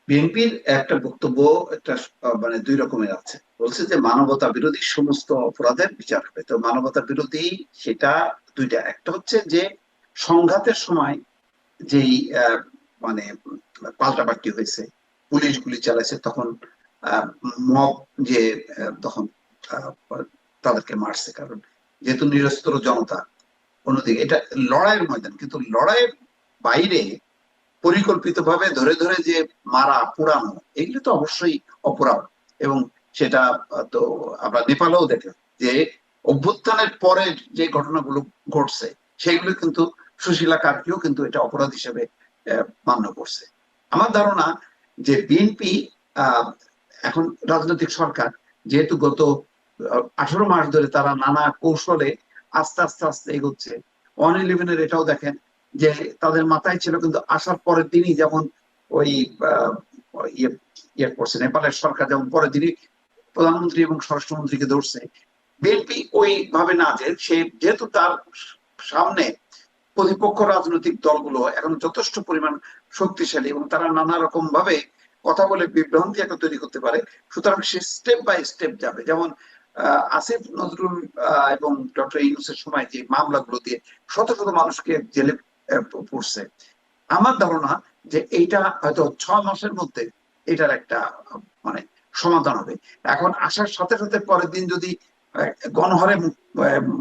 বিএনপির একটা বক্তব্য, একটা মানে দুই রকমের আছে। বলছে যে মানবতা বিরোধী সমস্ত অপরাধের বিচার হবে। তো মানবতা বিরোধী সেটা দুইটা, একটা হচ্ছে যে সংঘাতের সময় যেই মানে পাল্টাপাল্টি হয়েছে, পুলিশ গুলি চালাইছে, তখন মব যে তখন আহ, তাদেরকে মারছে, কারণ যেহেতু নিরস্ত্র জনতা। অন্যদিকে এটা লড়াইয়ের ময়দান, কিন্তু লড়াইয়ের বাইরে পরিকল্পিতভাবে ধরে ধরে যে মারা পোড়ানো, এগুলো তো অবশ্যই অপরাধ। এবং সেটা তো আমরা নেপালেও দেখলাম যে অভ্যুত্থানের পরে যে ঘটনাগুলো ঘটছে, সেগুলো কিন্তু সুশীলা কার্কিও কিন্তু এটা অপরাধ হিসেবে মান্য করছে। আমার ধারণা যে বিএনপি এখন রাজনৈতিক সরকার, যেহেতু গত 18 মাস ধরে তারা নানা কৌশলে আস্তে আস্তে আস্তে এগোচ্ছে। 111-এর এটাও দেখেন যে তাদের মাথায় ছিল, কিন্তু আসার পরের দিনই যেমন ওই আহ, ইয়ে ইয়ে করছে নেপালের সরকার, যেমন পরের দিনই প্রধানমন্ত্রী এবং স্বরাষ্ট্রমন্ত্রীকে ধরছে। বিএনপি ওই ভাবে না, যে সে যেহেতু তার সামনে প্রতিপক্ষ রাজনৈতিক দলগুলো এখন যথেষ্ট পরিমাণ শক্তিশালী এবং তারা নানা রকম ভাবে কথা বলে বিভ্রান্তি একটা তৈরি করতে পারে, সুতরাং সে স্টেপ বাই স্টেপ যাবে। যেমন আসিফ নজরুল এবং ডক্টর ইউনূসের সময় যে মামলাগুলো দিয়ে শত শত মানুষকে জেলে পড়ছে, আমার ধারণা যে এইটা হয়তো 6 মাসের মধ্যে এটার একটা মানে সমাধান হবে। এখন আসার সাথে সাথে পরের দিন যদি গণহারে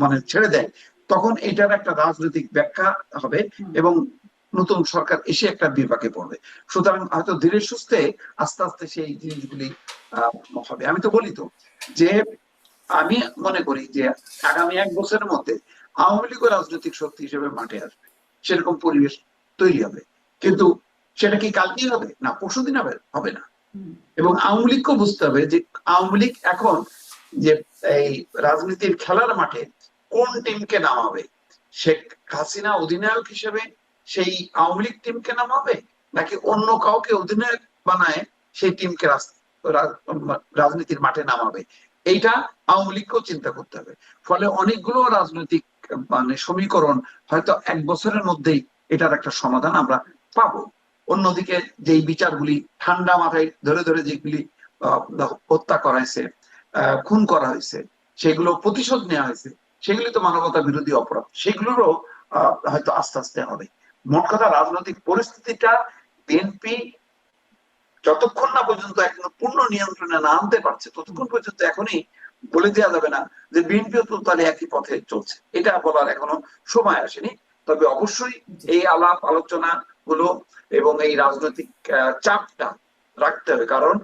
মানে ছেড়ে দেয়, তখন এটার একটা রাজনৈতিক ব্যাখ্যা হবে এবং নতুন সরকার এসে একটা বিপাকে পড়বে। সুতরাং হয়তো ধীরে সুস্থে আস্তে আস্তে সেই জিনিসগুলি হবে। আমি তো বলি তো যে আমি মনে করি যে আগামী 1 বছরের মধ্যে আওয়ামী লীগও রাজনৈতিক শক্তি হিসেবে মাঠে আসবে, সেরকম পরিবেশ তৈরি হবে। কিন্তু সেটা কি কালকেই হবে? না, পরশুদিন হবে? হবে না। এবং আওয়ামী লীগকেও বুঝতে হবে যে আওয়ামী লীগ এখন যে এই রাজনীতির খেলার মাঠে কোন টিমকে নামাবে, শেখ হাসিনা অধিনায়ক হিসেবে সেই আওয়ামী লীগ টিমকে নামাবে, নাকি অন্য কাউকে অধিনায়ক বানায় সেই টিমকে রাজনীতির মাঠে নামাবে, এইটা আওয়ামী লীগকেও চিন্তা করতে হবে। ফলে অনেকগুলো রাজনৈতিক মানে সমীকরণ হয়তো 1 বছরের মধ্যেই এটার একটা সমাধান আমরা পাবো। অন্যদিকে যেই বিচারগুলি ঠান্ডা মাথায় ধরে ধরে যেগুলি হত্যা করা হয়েছে, খুন করা হয়েছে, সেগুলো প্রতিশোধ নেওয়া হয়েছে, সেগুলি তো মানবতা বিরোধী অপরাধ, সেগুলোরও হয়তো আস্তে আস্তে হবে। মোট কথা, রাজনৈতিক পরিস্থিতিটা বিএনপি যতক্ষণ না পর্যন্ত এখন পূর্ণ নিয়ন্ত্রণে না আনতে পারছে, ততক্ষণ পর্যন্ত এখনই বলে দেওয়া যাবে না যে বিএনপিও তো তাহলে একই পথে চলছে। এটা বলার এখনো সময় আসেনি। তবে অবশ্যই এই আলাপ আলোচনা গুলো এবং এই রাজনৈতিক চাপটা রাখতে হবে, কারণ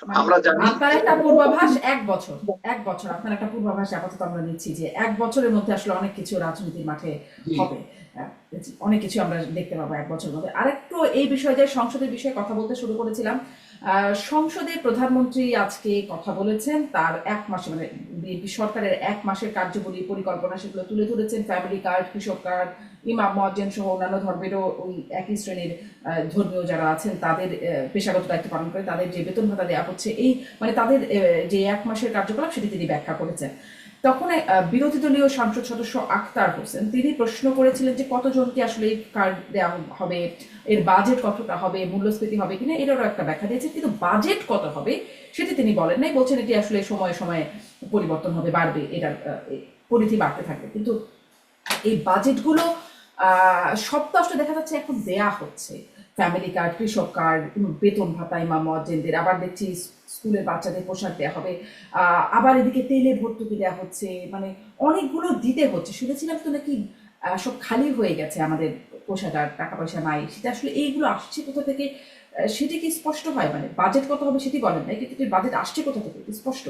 মানে আমরা জানি আপনার যে একটা পূর্বাভাস 1 বছর, 1 বছর আপনার একটা পূর্বাভাস আপাতত আমরা নিচ্ছি যে 1 বছরের মধ্যে আসলে অনেক কিছু রাজনীতির মাঠে হবে। হ্যাঁ, অনেক কিছু আমরা দেখতে পাবো 1 বছরের মধ্যে। আরেকটু এই বিষয়ে, যে সংসদের বিষয়ে কথা বলতে শুরু করেছিলাম, সংসদে প্রধানমন্ত্রী আজকে কথা বলেছেন, তার 1 মাসে মানে বিএনপি সরকারের 1 মাসের কার্যবলী পরিকল্পনা সেগুলো তুলে ধরেছেন। ফ্যামিলি কার্ড, কৃষক কার্ড, ইমাম মুয়াজ্জিন সহ অন্যান্য ধর্মেরও ওই একই শ্রেণীর ধর্মীয় যারা আছেন তাদের পেশাগত দায়িত্ব পালন করে তাদের যে বেতন ভাতা দেওয়া হচ্ছে, এই মানে তাদের যে 1 মাসের কার্যকলাপ সেটি তিনি ব্যাখ্যা করেছেন। তখন বিরোধী দলীয় সংসদ সদস্য আখতার হোসেন তিনি প্রশ্ন করেছিলেন যে কতজনকে আসলে এই কার্ড দেওয়া হবে, এর বাজেট কতটা হবে, মূল্যস্ফীতি হবে কিনা, এটারও একটা ব্যাখ্যা দিয়েছেন, কিন্তু বাজেট কত হবে সেটি তিনি বলেন নাই। বলছেন এটি আসলে সময়ে সময়ে পরিবর্তন হবে, বাড়বে, এটার পরিধি বাড়তে থাকবে। কিন্তু এই বাজেটগুলো সব তো আসলে দেখা যাচ্ছে এখন দেয়া হচ্ছে। ফ্যামিলি কার্ড, কৃষক কার্ড, বেতন ভাতা ইমাম মুয়াজ্জিনদের, আবার দেখছি স্কুলের বাচ্চাদের পোশাক দেওয়া হবে, আবার এদিকে তেলে ভর্তুকি দেওয়া হচ্ছে, মানে অনেকগুলো দিতে হচ্ছে। শুনেছিলাম তো নাকি সব খালি হয়ে গেছে আমাদের কোষাগার, টাকা পয়সা নাই। সেটা আসলে এইগুলো আসছে কোথা থেকে সেটি কি স্পষ্ট হয়? মানে বাজেট কত হবে সেটি বলেন নাই, কিন্তু বাজেট আসছে কোথা থেকে স্পষ্ট।